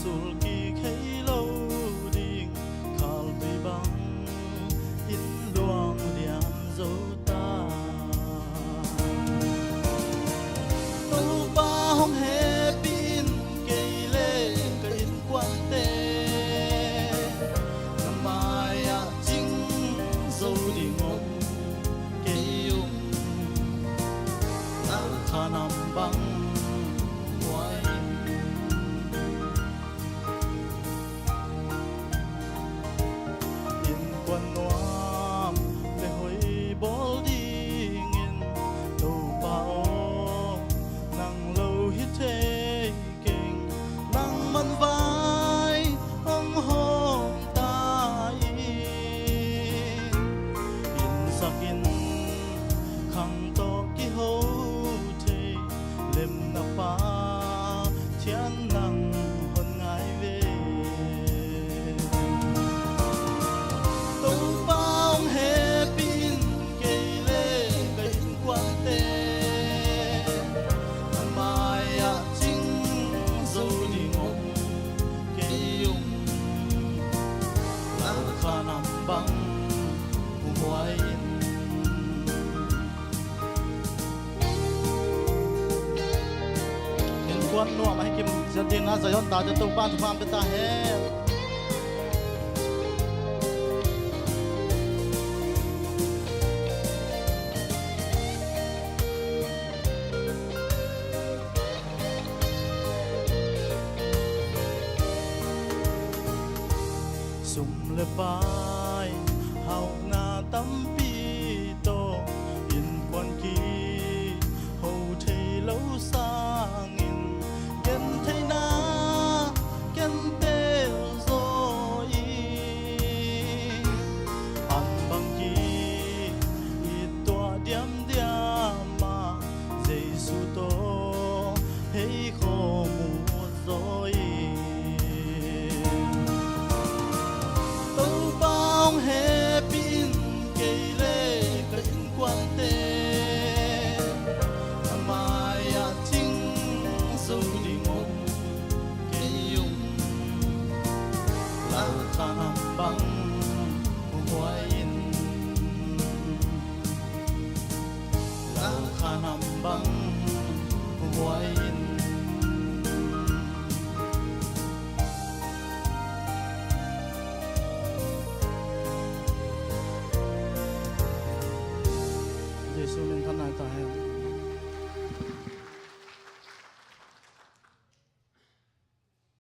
sulki khei lo ding khal tui bang in luang lian zo ta tu pa hong he pin kei le ka in quan te namaya ching zo ding om kei um na thanam bang quan noam le hoi bol ding in lo bao nang lo hi te king nang man vai ong hong ta in sakin khang to ki ho te lem na pa thian nang hon ngai ve bang huai in quan nuam hai kim jadin na zayon ta de to pan pham pe ta he sum le pai hau na tâm pi to in quan ki ho thei lâu sang in ken thei na ken te zo i an bang ki i to diam diam ma jesu to hei kho mu zo i he pin kei le ka in quan te amaya ching zo ding om kei um la khanam bang huai in la khanam bang huai in Giêsu mình thân này ta hay